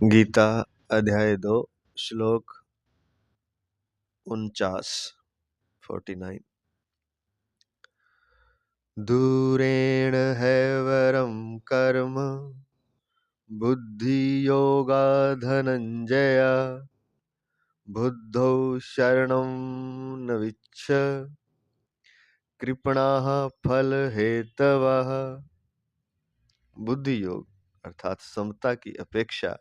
गीता अध्याय 2 श्लोक 49 49 दूरेण हैवरं कर्म बुद्धियोगा धनंजय बुद्धौ शरणं न विच्छ कृपणाः फल हेतवः। बुद्धि योग अर्थात समता की अपेक्षा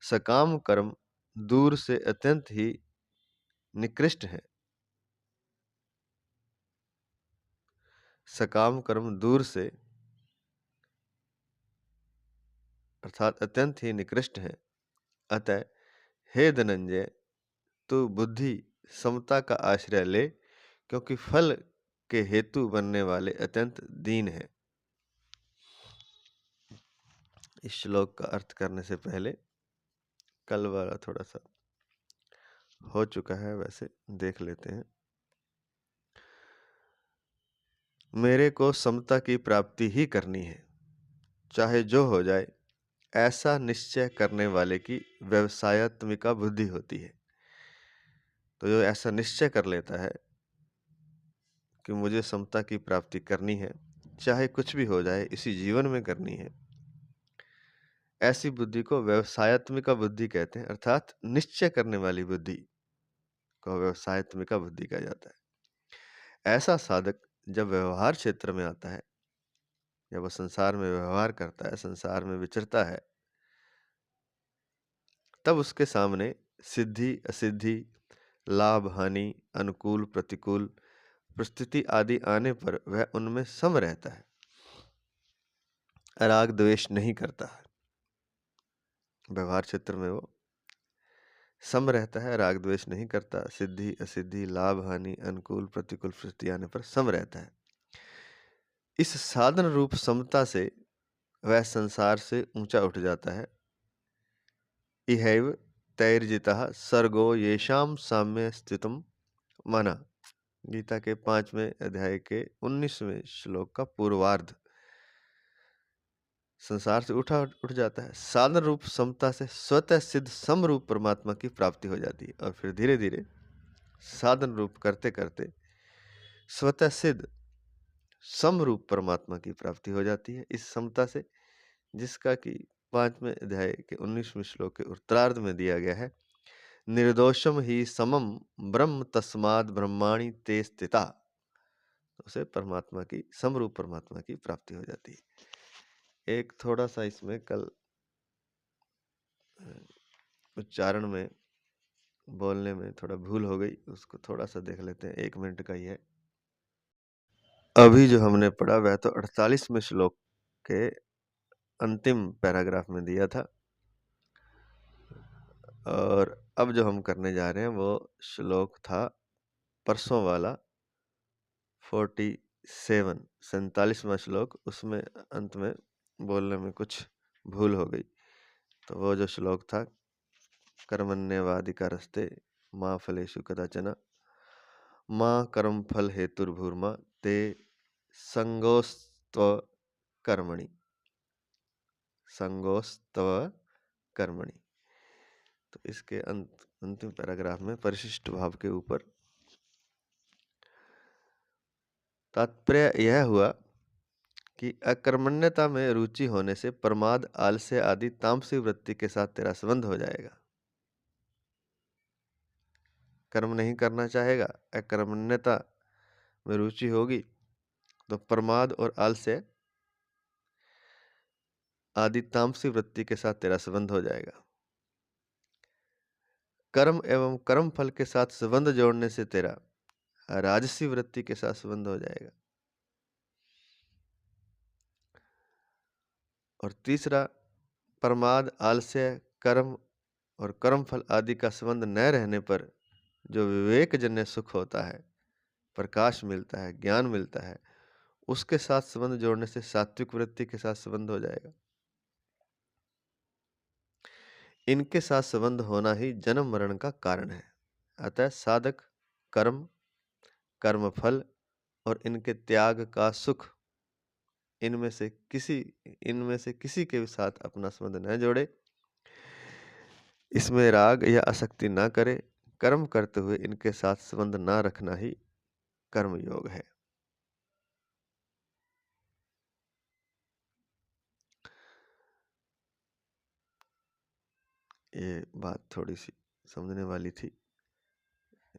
सकाम कर्म दूर से अत्यंत ही निकृष्ट है। सकाम कर्म दूर से अर्थात अत्यंत ही निकृष्ट है। अतः हे धनंजय, तू बुद्धि समता का आश्रय ले, क्योंकि फल के हेतु बनने वाले अत्यंत दीन है। इस श्लोक का अर्थ करने से पहले कल वाला थोड़ा सा हो चुका है, वैसे देख लेते हैं। मेरे को समता की प्राप्ति ही करनी है, चाहे जो हो जाए, ऐसा निश्चय करने वाले की व्यवसायत्मिका बुद्धि होती है। तो जो ऐसा निश्चय कर लेता है कि मुझे समता की प्राप्ति करनी है, चाहे कुछ भी हो जाए, इसी जीवन में करनी है, ऐसी बुद्धि को व्यवसायत्मिका बुद्धि कहते हैं। अर्थात निश्चय करने वाली बुद्धि को व्यवसायत्मिका बुद्धि कहा जाता है। ऐसा साधक जब व्यवहार क्षेत्र में आता है, जब वह संसार में व्यवहार करता है, संसार में विचरता है, तब उसके सामने सिद्धि असिद्धि, लाभ हानि, अनुकूल प्रतिकूल परिस्थिति आदि आने पर वह उनमें सम रहता है, राग द्वेष नहीं करता है। व्यवहार क्षेत्र में वो सम रहता है, राग द्वेष नहीं करता, सिद्धि असिद्धि, लाभ हानि, अनुकूल प्रतिकूल परिस्थिति आने पर सम रहता है। इस साधन रूप समता से वह संसार से ऊंचा उठ जाता है। इहैव तैर्जितः सर्गो येषाम साम्य स्थितम मना। गीता के 5वें अध्याय के 19वें श्लोक का पूर्वार्ध। संसार से उठ जाता है। साधन रूप समता से स्वतः सिद्ध समरूप परमात्मा की प्राप्ति हो जाती है, और फिर धीरे धीरे साधन रूप करते करते स्वतः सिद्ध समरूप परमात्मा की प्राप्ति हो जाती है इस समता से, जिसका कि 5वें अध्याय के 19वें श्लोक के उत्तरार्ध में दिया गया है। निर्दोषम ही समम ब्रह्म तस्माद ब्रह्माणि ते स्थिता। उसे परमात्मा की समरूप परमात्मा की प्राप्ति हो जाती है। एक थोड़ा सा इसमें कल उच्चारण में बोलने में थोड़ा भूल हो गई, उसको थोड़ा सा देख लेते हैं। 1 मिनट का ही है। अभी जो हमने पढ़ा वह तो 48वें श्लोक के अंतिम पैराग्राफ में दिया था, और अब जो हम करने जा रहे हैं वो श्लोक था परसों वाला 47वां श्लोक। उसमें अंत में बोलने में कुछ भूल हो गई। तो वो जो श्लोक था, कर्मण्येवाधिकारस्ते मां फलेषु कदाचन मां कर्म फल हेतुर्भूर्मा ते संगोस्त्व कर्मणि। संगोस्त्व कर्मणि। तो इसके अंतिम पैराग्राफ में परिशिष्ट भाव के ऊपर तात्पर्य यह हुआ कि अकर्मण्यता में रुचि होने से प्रमाद, आलस्य आदि तामसिक वृत्ति के साथ तेरा संबंध हो जाएगा। कर्म नहीं करना चाहेगा, अकर्मण्यता में रुचि होगी, तो प्रमाद और आलस्य आदि तामसिक वृत्ति के साथ तेरा संबंध हो जाएगा। कर्म एवं कर्म फल के साथ संबंध जोड़ने से तेरा राजसी वृत्ति के साथ संबंध हो जाएगा। और तीसरा, प्रमाद, आलस्य, कर्म और कर्म फल आदि का संबंध न रहने पर जो विवेकजन्य सुख होता है, प्रकाश मिलता है, ज्ञान मिलता है, उसके साथ संबंध जोड़ने से सात्विक वृत्ति के साथ संबंध हो जाएगा। इनके साथ संबंध होना ही जन्म मरण का कारण है। अतः साधक कर्म, कर्म फल और इनके त्याग का सुख, इनमें से किसी के भी साथ अपना संबंध न जोड़े। इसमें राग या आसक्ति ना करे, कर्म करते हुए इनके साथ संबंध ना रखना ही कर्म योग है। ये बात थोड़ी सी समझने वाली थी,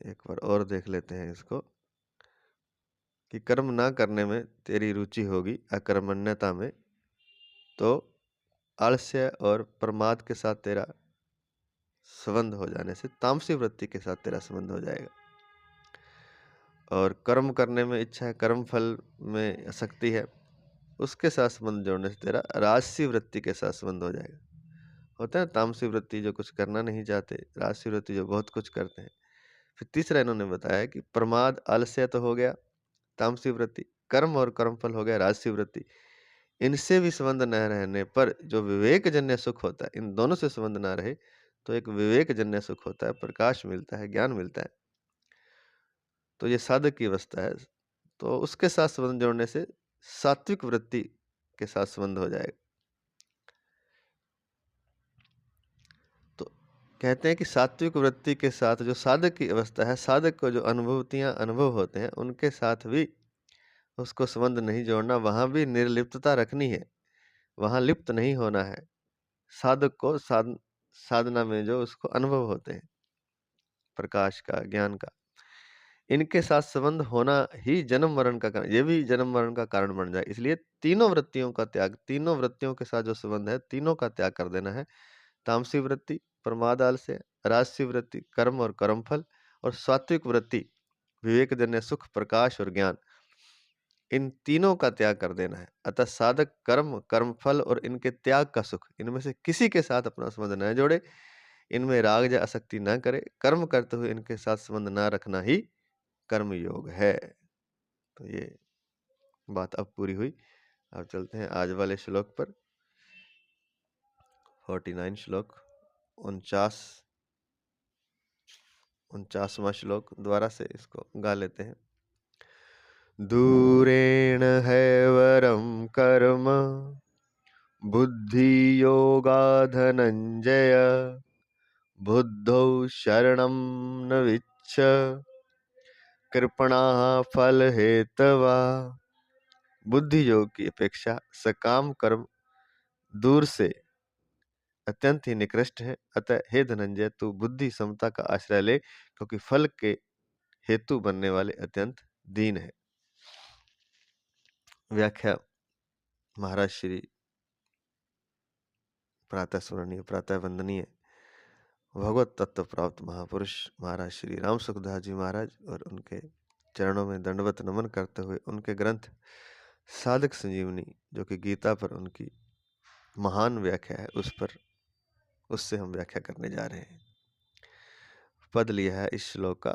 एक बार और देख लेते हैं इसको कि कर्म ना करने में तेरी रुचि होगी अकर्मण्यता में, तो आलस्य और प्रमाद के साथ तेरा संबंध हो जाने से तामसी वृत्ति के साथ तेरा संबंध हो जाएगा। और कर्म करने में इच्छा है, कर्म फल में आसक्ति है, उसके साथ संबंध जोड़ने से तेरा राजसी वृत्ति के साथ संबंध हो जाएगा। होता है तामसी वृत्ति जो कुछ करना नहीं चाहते, राजसी वृत्ति जो बहुत कुछ करते हैं। फिर तीसरा इन्होंने बताया कि प्रमाद आलस्य तो हो गया तामसी वृत्ति, कर्म और कर्मफल हो गया राजसी वृत्ति। इनसे भी संबंध न रहने पर जो विवेक जन्य सुख होता है, इन दोनों से संबंध ना रहे तो एक विवेक जन्य सुख होता है, प्रकाश मिलता है, ज्ञान मिलता है, तो ये साधक की अवस्था है। तो उसके साथ संबंध जोड़ने से सात्विक वृत्ति के साथ संबंध हो जाएगा। तो कहते हैं कि सात्विक वृत्ति के साथ जो साधक की अवस्था है, साधक को जो अनुभूतियां अनुभव होते हैं उनके साथ भी उसको संबंध नहीं जोड़ना, वहां भी निर्लिप्तता रखनी है, वहां लिप्त नहीं होना है। साधक को साधना में जो उसको अनुभव होते हैं प्रकाश का, ज्ञान का, इनके साथ संबंध होना ही जन्म मरण का कारण, ये भी जन्म मरण का कारण बन जाए। इसलिए तीनों वृत्तियों का त्याग, तीनों वृत्तियों के साथ जो संबंध है, तीनों का त्याग कर देना है। तामसी वृत्ति प्रमाद आलस्य, राजसी वृत्ति कर्म और कर्मफल, और सात्विक वृत्ति विवेकजन्य सुख, प्रकाश और ज्ञान, इन तीनों का त्याग कर देना है। अतः साधक कर्म, कर्मफल और इनके त्याग का सुख, इनमें से किसी के साथ अपना संबंध न जोड़े, इनमें राग या आसक्ति न करे, कर्म करते हुए इनके साथ संबंध न रखना ही कर्म योग है। तो ये बात अब पूरी हुई। अब चलते हैं आज वाले श्लोक पर। 49 श्लोक, 49वां श्लोक दोबारा से इसको गा लेते हैं। दूरेण हैवरं कर्म बुद्धि योगा धनंजय, बुद्धौ शरणं न विच्छ कृपणा फल हेतवा। बुद्धि योग की अपेक्षा सकाम कर्म दूर से अत्यंत ही निकृष्ट है। अतः हे धनंजय, तू बुद्धि समता का आश्रय ले, क्योंकि फल के हेतु बनने वाले अत्यंत दीन है। व्याख्या महाराज श्री प्रातः स्मरणीय, प्रातः वंदनीय भगवत तत्व प्राप्त महापुरुष महाराज श्री राम सुखदास जी महाराज, और उनके चरणों में दंडवत नमन करते हुए उनके ग्रंथ साधक संजीवनी, जो कि गीता पर उनकी महान व्याख्या है, उससे हम व्याख्या करने जा रहे हैं। पद लिया है इस श्लोक का,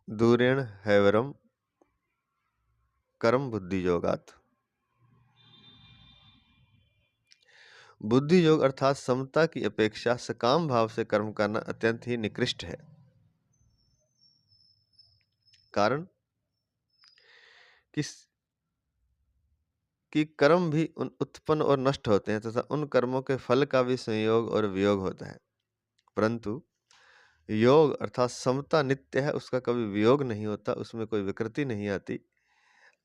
दूरेण हैवरम कर्म बुद्धि योगात। बुद्धि योग अर्थात समता की अपेक्षा सकाम भाव से कर्म करना अत्यंत ही निकृष्ट है। कारण कि कर्म भी उत्पन्न और नष्ट होते हैं तथा उन कर्मों के फल का भी संयोग और वियोग होता है, परंतु योग अर्थात समता नित्य है, उसका कभी वियोग नहीं होता, उसमें कोई विकृति नहीं आती।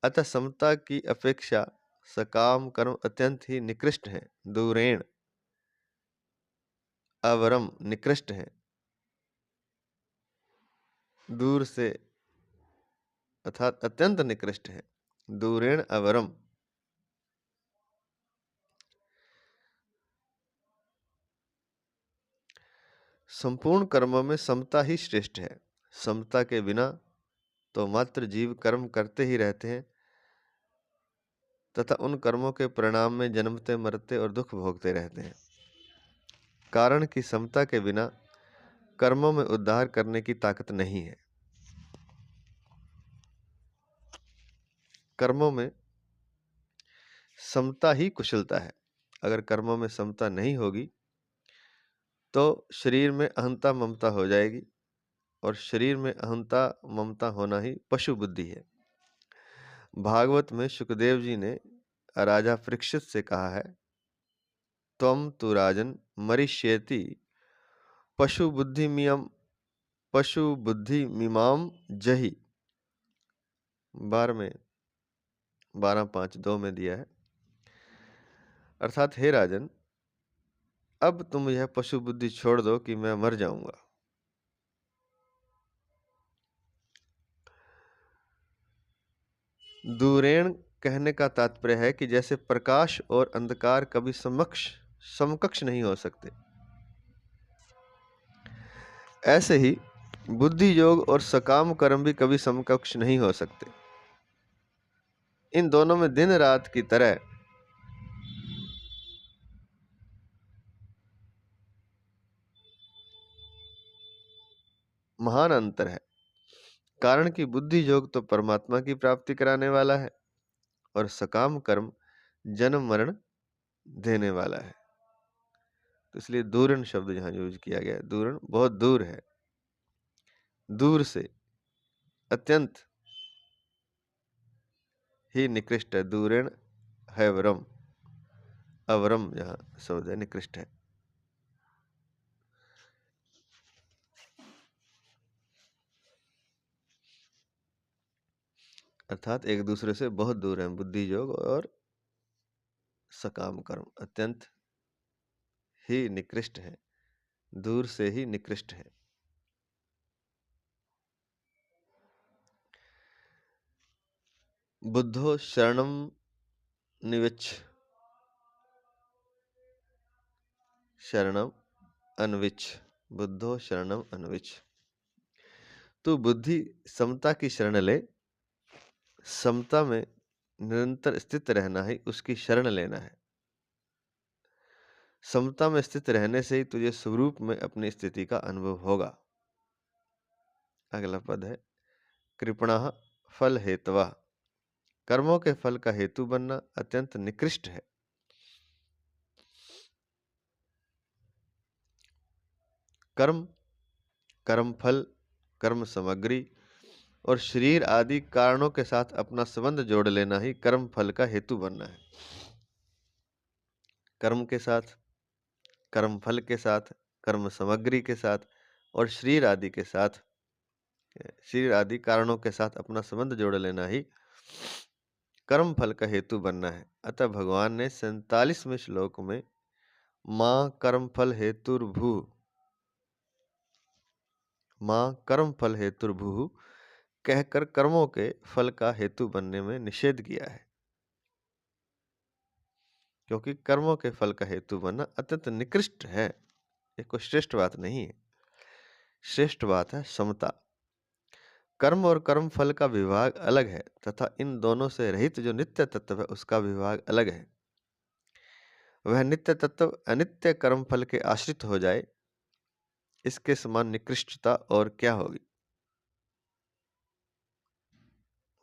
अतः समता की अपेक्षा सकाम कर्म अत्यंत ही निकृष्ट है। दूरेण अवरम निकृष्ट है, दूर से अर्थात अत्यंत निकृष्ट है। दूरेण अवरम, संपूर्ण कर्मों में समता ही श्रेष्ठ है। समता के बिना तो मात्र जीव कर्म करते ही रहते हैं तथा उन कर्मों के परिणाम में जन्मते मरते और दुख भोगते रहते हैं। कारण कि समता के बिना कर्मों में उद्धार करने की ताकत नहीं है। कर्मों में समता ही कुशलता है। अगर कर्मों में समता नहीं होगी तो शरीर में अहंता ममता हो जाएगी, और शरीर में अहंता ममता होना ही पशु बुद्धि है। भागवत में सुखदेव जी ने राजा परीक्षित से कहा है, त्वम तु राजन मरिष्येति पशु बुद्धि मीमाम जही 12 में 12:5 में दिया है। अर्थात हे राजन, अब तुम यह पशु बुद्धि छोड़ दो कि मैं मर जाऊंगा। दूरेण कहने का तात्पर्य है कि जैसे प्रकाश और अंधकार कभी समकक्ष नहीं हो सकते, ऐसे ही बुद्धि योग और सकाम कर्म भी कभी समकक्ष नहीं हो सकते। इन दोनों में दिन रात की तरह महान अंतर है। कारण कि बुद्धि योग तो परमात्मा की प्राप्ति कराने वाला है और सकाम कर्म जन्म मरण देने वाला है। तो इसलिए दूरण शब्द यहां यूज किया गया है। दूरण बहुत दूर है, दूर से, अत्यंत ही निकृष्ट है। दूरण है वरम, अवरम यहाँ शब्द है, निकृष्ट है। अर्थात एक दूसरे से बहुत दूर है बुद्धि योग और सकाम कर्म, अत्यंत ही निकृष्ट है, दूर से ही निकृष्ट है। बुद्धो शरणम निविच्छ, शरणम अनविच्छ, बुद्धो शरणम अनविच्छ। तू बुद्धि समता की शरण ले, समता में निरंतर स्थित रहना ही उसकी शरण लेना है। समता में स्थित रहने से ही तुझे स्वरूप में अपनी स्थिति का अनुभव होगा। अगला पद है कृपणः फल हेतवा, कर्मों के फल का हेतु बनना अत्यंत निकृष्ट है। कर्म, कर्म फल, कर्म सामग्री और शरीर आदि कारणों के साथ अपना संबंध जोड़ लेना ही कर्म फल का हेतु बनना है। कर्म के साथ, कर्म फल के साथ, कर्म सामग्री के साथ और शरीर आदि के साथ, शरीर आदि कारणों के साथ अपना संबंध जोड़ लेना ही कर्म फल का हेतु बनना है। अतः भगवान ने 47वें श्लोक में मां कर्म फल हेतुर्भू, मां कर्म फल हेतुर्भू कहकर कर्मों के फल का हेतु बनने में निषेध किया है, क्योंकि कर्मों के फल का हेतु बनना अत्यंत निकृष्ट है। ये कोई श्रेष्ठ बात नहीं है। श्रेष्ठ बात है समता। कर्म और कर्म फल का विभाग अलग है तथा इन दोनों से रहित जो नित्य तत्व है उसका विभाग अलग है। वह नित्य तत्व अनित्य कर्म फल के आश्रित हो जाए, इसके समान निकृष्टता और क्या होगी।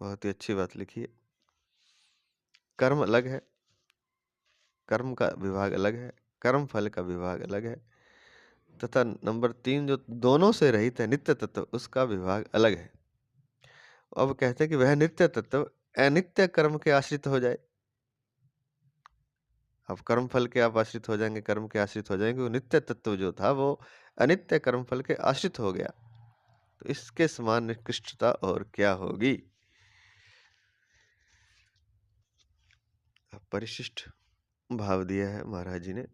बहुत ही अच्छी बात लिखी है। कर्म अलग है, कर्म का विभाग अलग है, कर्म फल का विभाग अलग है तथा नंबर 3 जो दोनों से रहित है नित्य तत्व, उसका विभाग अलग है। अब कहते हैं कि वह नित्य तत्व अनित्य कर्म के आश्रित हो जाए। अब कर्म फल के आप आश्रित हो जाएंगे, कर्म के आश्रित हो जाएंगे, वो नित्य तत्व जो था वो अनित्य कर्म फल के आश्रित हो गया, तो इसके समान निकृष्टता और क्या होगी। परिशिष्ट भाव दिया है महाराज जी ने।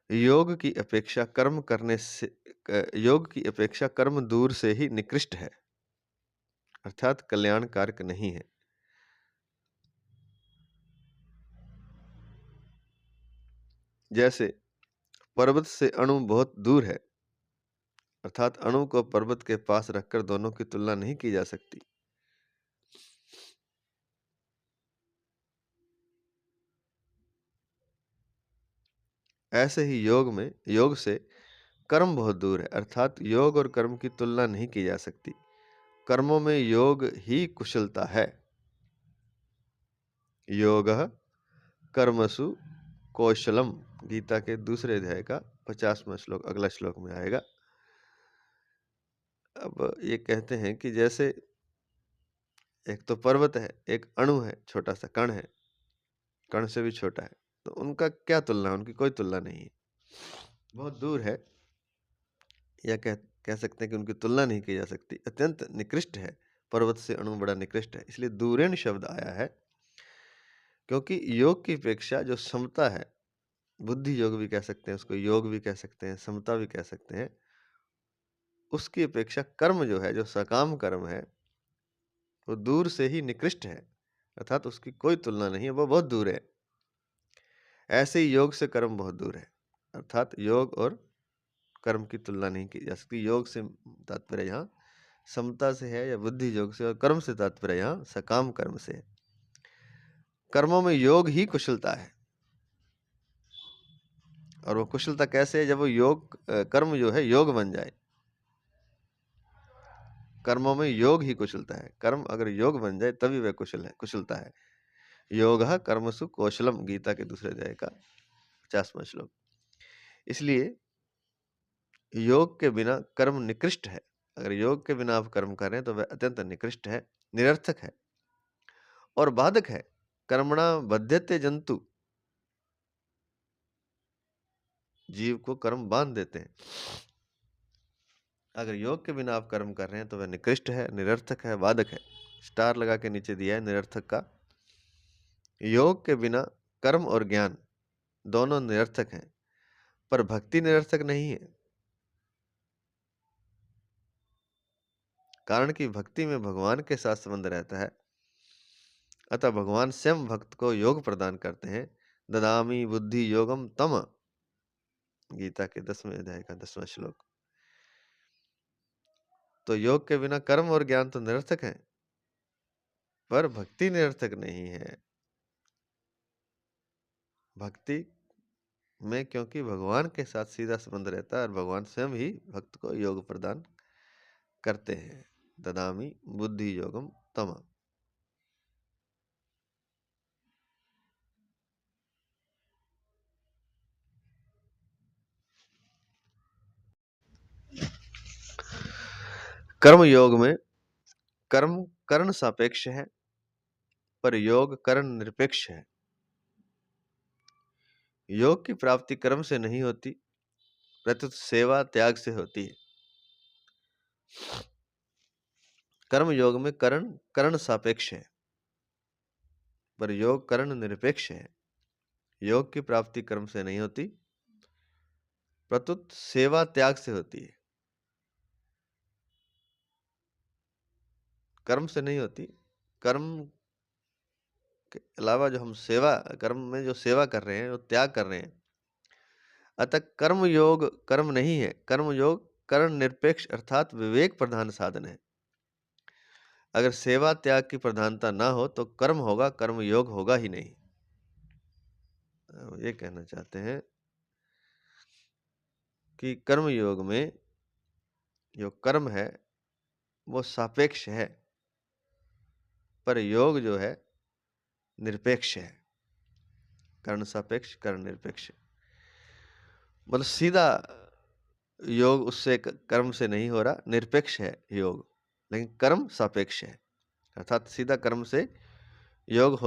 योग की अपेक्षा कर्म करने से, योग की अपेक्षा कर्म दूर से ही निकृष्ट है, अर्थात कल्याणकारक नहीं है। जैसे पर्वत से अणु बहुत दूर है, अर्थात अणु को पर्वत के पास रखकर दोनों की तुलना नहीं की जा सकती। ऐसे ही योग से कर्म बहुत दूर है, अर्थात योग और कर्म की तुलना नहीं की जा सकती। कर्मों में योग ही कुशलता है। योगः कर्मसु कौशलम, गीता के दूसरे अध्याय का 50वां श्लोक अगला श्लोक में आएगा। अब ये कहते हैं कि जैसे एक तो पर्वत है, एक अणु है, छोटा सा कण है, कण से भी छोटा है, तो उनका क्या तुलना, उनकी कोई तुलना नहीं है, बहुत दूर है, या कह सकते हैं कि उनकी तुलना नहीं की जा सकती, अत्यंत निकृष्ट है। पर्वत से अणु बड़ा निकृष्ट है, इसलिए दूरेण शब्द आया है, क्योंकि योग की अपेक्षा जो समता है, बुद्धि योग भी कह सकते हैं उसको, योग भी कह सकते हैं, समता भी कह सकते हैं, उसकी अपेक्षा कर्म जो है, जो सकाम कर्म है, वो दूर से ही निकृष्ट है, अर्थात उसकी कोई तुलना नहीं है, वो बहुत दूर है। ऐसे ही योग से कर्म बहुत दूर है, अर्थात योग और कर्म की तुलना नहीं की जा सकती। योग से तात्पर्य यहाँ समता से है, या बुद्धि योग से, और कर्म से तात्पर्य यहाँ सकाम कर्म से है। कर्मों में योग ही कुशलता है, और वो कुशलता कैसे है, जब वो योग कर्म जो है योग बन जाए। कर्मों में योग ही कुशलता है, कर्म अगर योग बन जाए तभी वह कुशलता है। योगः कर्मसु कौशलम, गीता के दूसरे अध्याय का 50वां श्लोक। इसलिए योग के बिना कर्म निकृष्ट है। अगर योग के बिना आप कर्म कर रहे हैं तो वह अत्यंत निकृष्ट है, निरर्थक है और बाधक है। कर्मणा बध्यते जंतु, जीव को कर्म बांध देते हैं। अगर योग के बिना आप कर्म कर रहे हैं तो वह निकृष्ट है, निरर्थक है, बाधक है। स्टार लगा के नीचे दिया है निरर्थक का। योग के बिना कर्म और ज्ञान दोनों निरर्थक हैं, पर भक्ति निरर्थक नहीं है। कारण कि भक्ति में भगवान के साथ संबंध रहता है, अतः भगवान स्वयं भक्त को योग प्रदान करते हैं। ददामी बुद्धि योगम तम, गीता के 10वें अध्याय का 10वां श्लोक। तो योग के बिना कर्म और ज्ञान तो निरर्थक हैं, पर भक्ति निरर्थक नहीं है। भक्ति में क्योंकि भगवान के साथ सीधा संबंध रहता है, और भगवान स्वयं ही भक्त को योग प्रदान करते हैं। ददामी बुद्धि योगम तम। कर्म योग में कर्म कर्ण सापेक्ष है, पर योग कर्ण निरपेक्ष है। योग की प्राप्ति कर्म से नहीं होती, प्रत्युत सेवा त्याग से होती है। कर्म योग में कर्ण कर्ण सापेक्ष है, पर योग कर्ण निरपेक्ष है। योग की प्राप्ति कर्म से नहीं होती, प्रत्युत सेवा त्याग से होती है। कर्म से नहीं होती, कर्म के अलावा जो हम सेवा कर्म में जो सेवा कर रहे हैं, वो त्याग कर रहे हैं। अतः कर्म योग कर्म नहीं है, कर्म योग कर्ण निरपेक्ष अर्थात विवेक प्रधान साधन है। अगर सेवा त्याग की प्रधानता ना हो तो कर्म होगा, कर्म योग होगा ही नहीं। ये कहना चाहते हैं कि कर्म योग में जो कर्म है वो सापेक्ष है, पर योग जो है निरपेक्ष है। कर्ण सापेक्ष, कर्ण निरपेक्ष, मतलब सीधा योग उससे कर्म से नहीं हो रहा, निरपेक्ष है योग, लेकिन कर्म सापेक्ष है। अर्थात सीधा कर्म से योग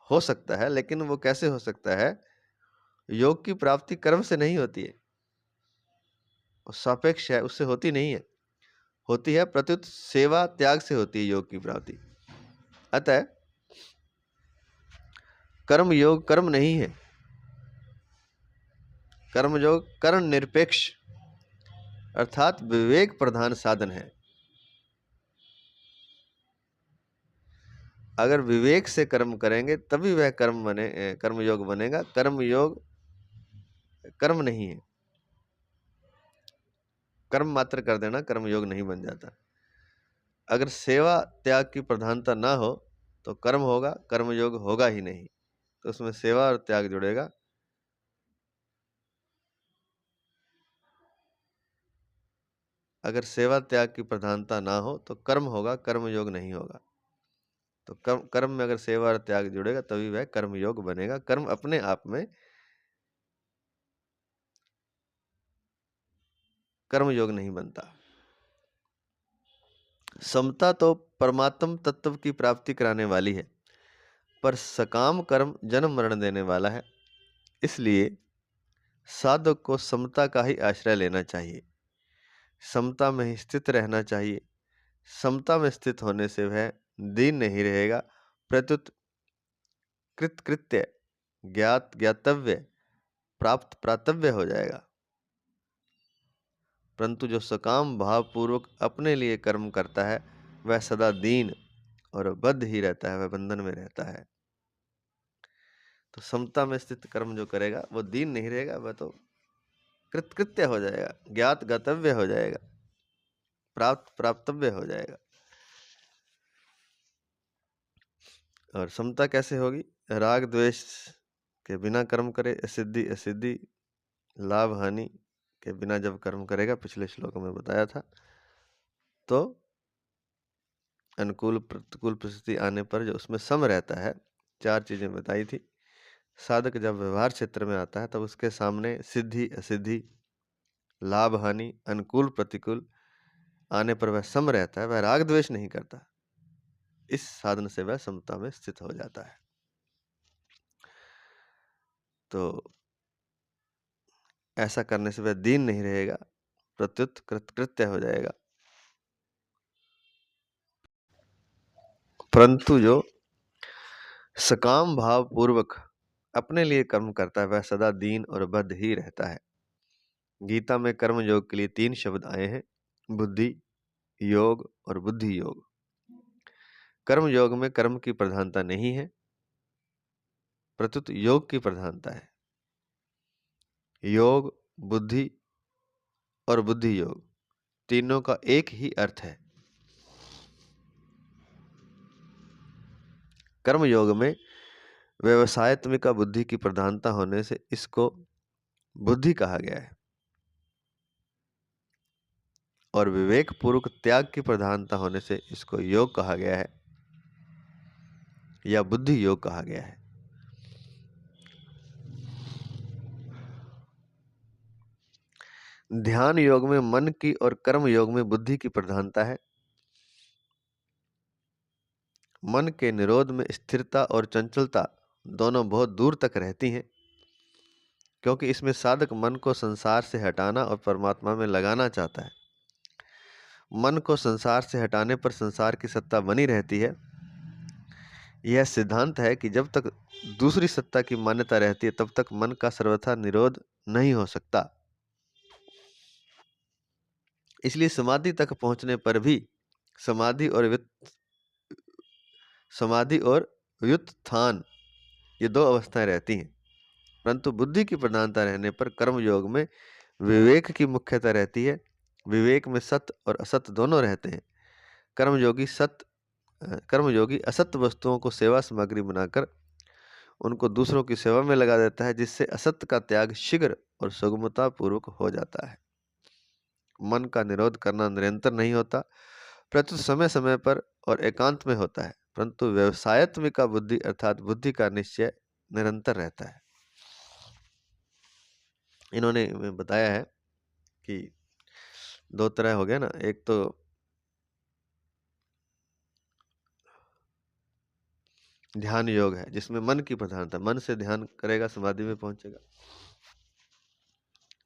हो सकता है, लेकिन वो कैसे हो सकता है? योग की प्राप्ति कर्म से नहीं होती है, वो सापेक्ष है, उससे होती नहीं है। होती है प्रत्युत सेवा त्याग से होती है योग की प्राप्ति। अतः कर्म योग कर्म नहीं है, कर्म योग कर्ण निरपेक्ष अर्थात विवेक प्रधान साधन है। अगर विवेक से कर्म करेंगे तभी वह कर्म योग बनेगा। कर्म योग कर्म नहीं है, कर्म मात्र कर देना कर्म योग नहीं बन जाता। अगर सेवा त्याग की प्रधानता ना हो तो कर्म होगा, कर्म योग होगा ही नहीं। तो उसमें सेवा और त्याग जुड़ेगा। अगर सेवा त्याग की प्रधानता ना हो तो कर्म होगा, कर्म योग नहीं होगा। तो कर्म में अगर सेवा और त्याग जुड़ेगा तभी वह कर्म योग बनेगा। कर्म अपने आप में कर्म योग नहीं बनता। समता तो परमात्म तत्व की प्राप्ति कराने वाली है, पर सकाम कर्म जन्म मरण देने वाला है। इसलिए साधक को समता का ही आश्रय लेना चाहिए, समता में ही स्थित रहना चाहिए। समता में स्थित होने से वह दीन नहीं रहेगा, प्रत्युत कृत्य ज्ञात ज्ञातव्य प्राप्त प्रातव्य हो जाएगा। परंतु जो सकाम भाव पूर्वक अपने लिए कर्म करता है वह सदा दीन और बद्ध ही रहता है, वह बंधन में रहता है। तो समता में स्थित कर्म जो करेगा वो दीन नहीं रहेगा, वह तो कृत्य हो जाएगा, ज्ञात गतव्य हो जाएगा, प्राप्त प्राप्तव्य हो जाएगा। और समता कैसे होगी? राग द्वेष के बिना कर्म करे, असिद्धि असिद्धि लाभ हानि के बिना जब कर्म करेगा, पिछले श्लोक में बताया था, तो अनुकूल प्रतिकूल परिस्थिति आने पर जो उसमें सम रहता है, चार चीजें बताई थी। साधक जब व्यवहार क्षेत्र में आता है तब उसके सामने सिद्धि असिद्धि लाभ हानि अनुकूल प्रतिकूल आने पर वह सम रहता है, वह राग द्वेष नहीं करता। इस साधन से वह समता में स्थित हो जाता है। तो ऐसा करने से वह दीन नहीं रहेगा, प्रत्युत कृत्य हो जाएगा। परंतु जो सकाम भाव पूर्वक अपने लिए कर्म करता है वह सदा दीन और बद्ध ही रहता है। गीता में कर्म योग के लिए 3 शब्द आए हैं, बुद्धि योग और बुद्धि योग। कर्म योग में कर्म की प्रधानता नहीं है, प्रत्युत योग की प्रधानता है। योग बुद्धि और बुद्धि योग तीनों का एक ही अर्थ है। कर्म योग में व्यवसायत्मिका बुद्धि की प्रधानता होने से इसको बुद्धि कहा गया है, और विवेक पूर्वक त्याग की प्रधानता होने से इसको योग कहा गया है या बुद्धि योग कहा गया है। ध्यान योग में मन की और कर्म योग में बुद्धि की प्रधानता है। मन के निरोध में स्थिरता और चंचलता दोनों बहुत दूर तक रहती हैं, क्योंकि इसमें साधक मन को संसार से हटाना और परमात्मा में लगाना चाहता है। मन को संसार से हटाने पर संसार की सत्ता बनी रहती है। यह सिद्धांत है कि जब तक दूसरी सत्ता की मान्यता रहती है तब तक मन का सर्वथा निरोध नहीं हो सकता। इसलिए समाधि तक पहुंचने पर भी समाधि और व्युत्थान ये 2 अवस्थाएं रहती हैं। परंतु बुद्धि की प्रधानता रहने पर कर्म योग में विवेक की मुख्यता रहती है। विवेक में सत्य और असत्य दोनों रहते हैं। कर्मयोगी असत्य वस्तुओं को सेवा सामग्री बनाकर उनको दूसरों की सेवा में लगा देता है, जिससे असत्य का त्याग शीघ्र और सुगमता पूर्वक हो जाता है। मन का निरोध करना निरंतर नहीं होता, प्रत्युत समय समय पर और एकांत में होता है, परंतु व्यवसायत्मिका बुद्धि अर्थात बुद्धि का निश्चय निरंतर रहता है। इन्होंने बताया है कि 2 तरह हो गया ना, एक तो ध्यान योग है जिसमें मन की प्रधानता, मन से ध्यान करेगा समाधि में पहुंचेगा।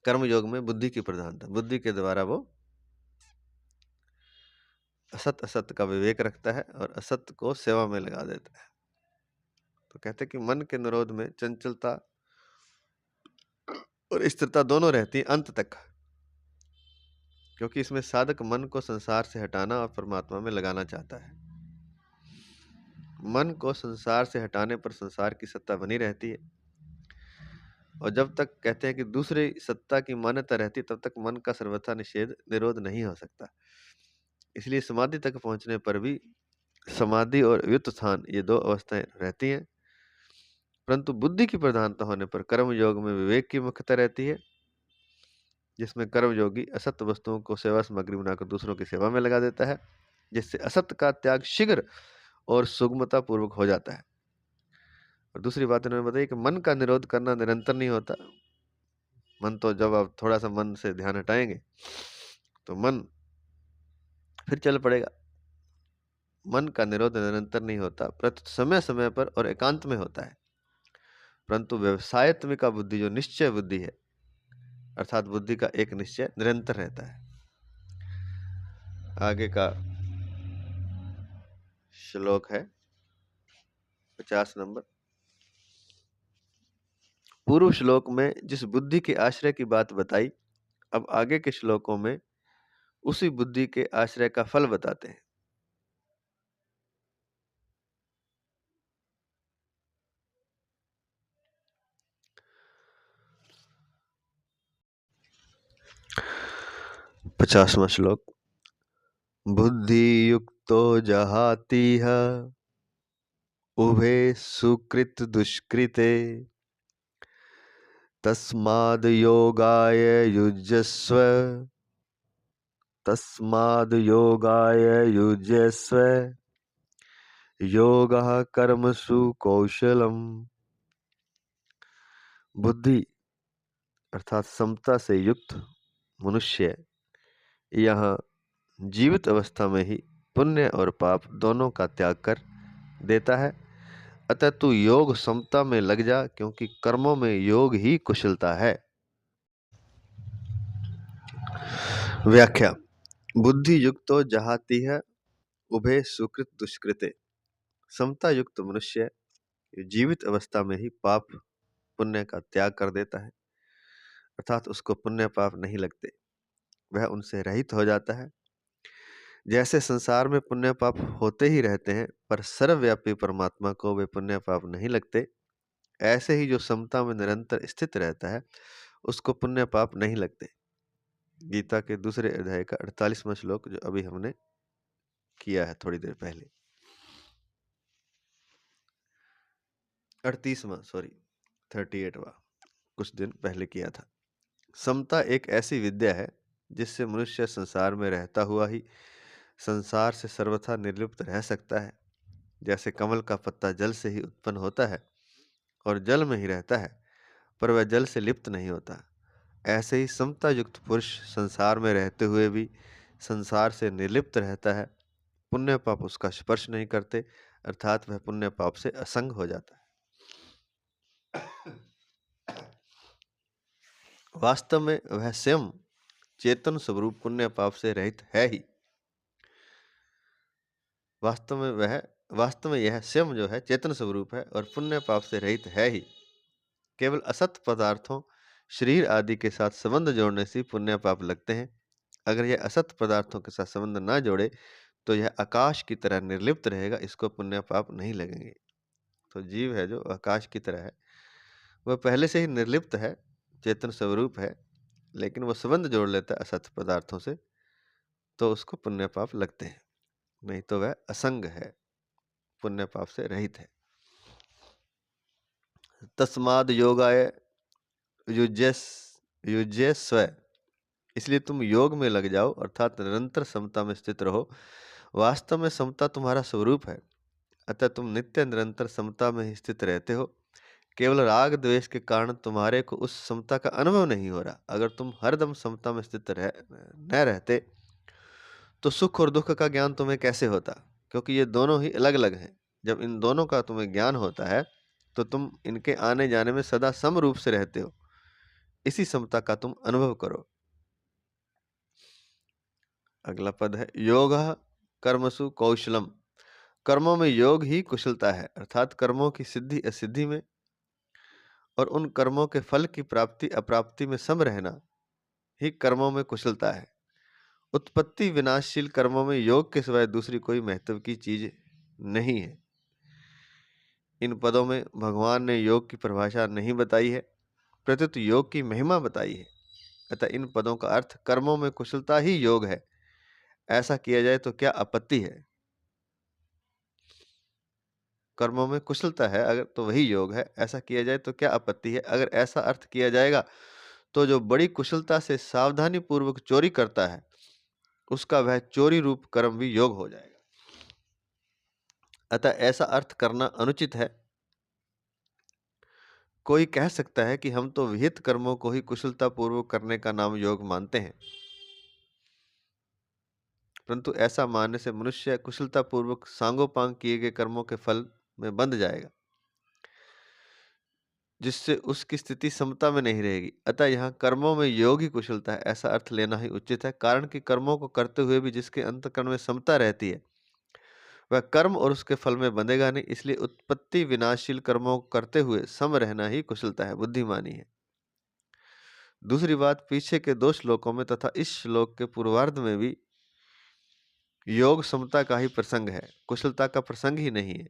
कर्म योग में बुद्धि की प्रधानता, बुद्धि के द्वारा वो असत असत का विवेक रखता है और असत को सेवा में लगा देता है। तो कहते हैं कि मन के निरोध में चंचलता और स्थिरता दोनों रहती है अंत तक, क्योंकि इसमें साधक मन को संसार से हटाना और परमात्मा में लगाना चाहता है। मन को संसार से हटाने पर संसार की सत्ता बनी रहती है, और जब तक कहते हैं कि दूसरी सत्ता की मान्यता रहती तब तक मन का सर्वथा निरोध नहीं हो सकता। इसलिए समाधि तक पहुंचने पर भी समाधि और व्युत्थान ये 2 अवस्थाएं रहती हैं, परंतु बुद्धि की प्रधानता होने पर कर्म योग में विवेक की मुख्यता रहती है, जिसमें कर्म योगी असत्य वस्तुओं को सेवा सामग्री बनाकर दूसरों की सेवा में लगा देता है, जिससे असत्य का त्याग शीघ्र और सुगमता पूर्वक हो जाता है। और दूसरी बात इन्होंने बताई कि मन का निरोध करना निरंतर नहीं होता। मन तो जब आप थोड़ा सा मन से ध्यान हटाएंगे तो मन फिर चल पड़ेगा। मन का निरोध निरंतर नहीं होता, परंतु समय समय पर और एकांत में होता है। परंतु व्यवसायत्मिका बुद्धि जो निश्चय बुद्धि है, अर्थात बुद्धि का एक निश्चय निरंतर रहता है। आगे का श्लोक है 50 नंबर। पूर्व श्लोक में जिस बुद्धि के आश्रय की बात बताई, अब आगे के श्लोकों में उसी बुद्धि के आश्रय का फल बताते हैं। पचासवां श्लोक। बुद्धि युक्तो जहातीह उभे सुकृत दुष्कृते तस्माद् योगाय युज्यस्व योगः कर्मसु कौशलम। बुद्धि अर्थात समता से युक्त मनुष्य यहाँ जीवित अवस्था में ही पुण्य और पाप दोनों का त्याग कर देता है। अतः तू योग समता में लग जा, क्योंकि कर्मों में योग ही कुशलता है। व्याख्या। बुद्धि युक्तो जहाती है उभे सुकृत दुष्कृते। समता युक्त मनुष्य जीवित अवस्था में ही पाप पुण्य का त्याग कर देता है, अर्थात उसको पुण्य पाप नहीं लगते, वह उनसे रहित हो जाता है। जैसे संसार में पुण्य पाप होते ही रहते हैं, पर सर्वव्यापी परमात्मा को वे पुण्य पाप नहीं लगते, ऐसे ही जो समता में निरंतर स्थित रहता है उसको पुण्य पाप नहीं लगते। गीता के दूसरे अध्याय का 48वां श्लोक जो अभी हमने किया है थोड़ी देर पहले, 38वां कुछ दिन पहले किया था। समता एक ऐसी विद्या है जिससे मनुष्य संसार में रहता हुआ ही संसार से सर्वथा निर्लिप्त रह सकता है। जैसे कमल का पत्ता जल से ही उत्पन्न होता है और जल में ही रहता है, पर वह जल से लिप्त नहीं होता, ऐसे ही समता युक्त पुरुष संसार में रहते हुए भी संसार से निर्लिप्त रहता है। पुण्य पाप उसका स्पर्श नहीं करते, अर्थात वह पुण्य पाप से असंग हो जाता है। वास्तव में वह स्वयं चेतन स्वरूप पुण्य पाप से रहित है ही। वास्तव में यह स्वयं जो है चेतन स्वरूप है और पुण्य पाप से रहित है ही। केवल असत पदार्थों शरीर आदि के साथ संबंध जोड़ने से पुण्य पाप लगते हैं। अगर यह असत पदार्थों के साथ संबंध ना जोड़े तो यह आकाश की तरह निर्लिप्त रहेगा, इसको पुण्य पाप नहीं लगेंगे। तो जीव है जो आकाश की तरह है, वह पहले से ही निर्लिप्त है, चेतन स्वरूप है, लेकिन वह संबंध जोड़ लेता है असत पदार्थों से, तो उसको पुण्य पाप लगते हैं, नहीं तो वह असंग है, पुण्य पाप से रहित है। तस्माद् योगाय युज्यस्व, इसलिए तुम योग में लग जाओ, अर्थात निरंतर समता में स्थित रहो। वास्तव में समता तुम्हारा स्वरूप है, अतः तुम नित्य निरंतर समता में ही स्थित रहते हो। केवल राग द्वेष के कारण तुम्हारे को उस समता का अनुभव नहीं हो रहा। अगर तुम हरदम समता में स्थित न रहते तो सुख और दुख का ज्ञान तुम्हें कैसे होता, क्योंकि ये दोनों ही अलग अलग हैं। जब इन दोनों का तुम्हें ज्ञान होता है तो तुम इनके आने जाने में सदा सम रूप से रहते हो। इसी समता का तुम अनुभव करो। अगला पद है योग कर्मसु कौशलम। कर्मों में योग ही कुशलता है, अर्थात कर्मों की सिद्धि असिद्धि में और उन कर्मों के फल की प्राप्ति अप्राप्ति में सम रहना ही कर्मों में कुशलता है। उत्पत्ति विनाशशील कर्मों में योग के सिवाय दूसरी कोई महत्व की चीज नहीं है। इन पदों में भगवान ने योग की परिभाषा नहीं बताई है, प्रत्युत योग की महिमा बताई है। अतः इन पदों का अर्थ कर्मों में कुशलता ही योग है, ऐसा किया जाए तो क्या आपत्ति है। कर्मों में कुशलता है अगर तो वही योग है, ऐसा किया जाए तो क्या आपत्ति है। अगर ऐसा अर्थ किया जाएगा तो जो बड़ी कुशलता से सावधानी पूर्वक चोरी करता है उसका वह चोरी रूप कर्म भी योग हो जाएगा। अतः ऐसा अर्थ करना अनुचित है। कोई कह सकता है कि हम तो विहित कर्मों को ही कुशलता पूर्वक करने का नाम योग मानते हैं, परंतु ऐसा मानने से मनुष्य कुशलतापूर्वक सांगोपांग किए गए कर्मों के फल में बंध जाएगा, जिससे उसकी स्थिति समता में नहीं रहेगी। अतः यहाँ कर्मों में योग ही कुशलता है, ऐसा अर्थ लेना ही उचित है। कारण कि कर्मों को करते हुए भी जिसके अंतःकरण में समता रहती है, वह कर्म और उसके फल में बंधेगा नहीं। इसलिए उत्पत्ति विनाशशील कर्मों को करते हुए सम रहना ही कुशलता है, बुद्धिमानी है। दूसरी बात, पीछे के 2 श्लोकों में तथा इस श्लोक के पूर्वार्ध में भी योग समता का ही प्रसंग है, कुशलता का प्रसंग ही नहीं है।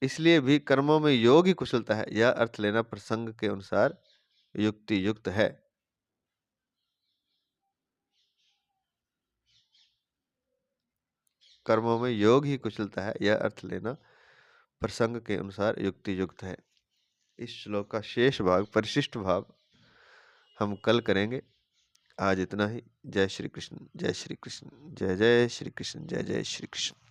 इसलिए भी कर्मों में योग ही कुशलता है, यह अर्थ लेना प्रसंग के अनुसार युक्ति युक्त है। कर्मों में योग ही कुशलता है, यह अर्थ लेना प्रसंग के अनुसार युक्ति युक्त है। इस श्लोक का शेष भाग, परिशिष्ट भाव, हम कल करेंगे। आज इतना ही। जय श्री कृष्ण, जय श्री कृष्ण, जय जय श्री कृष्ण, जय जय श्री कृष्ण।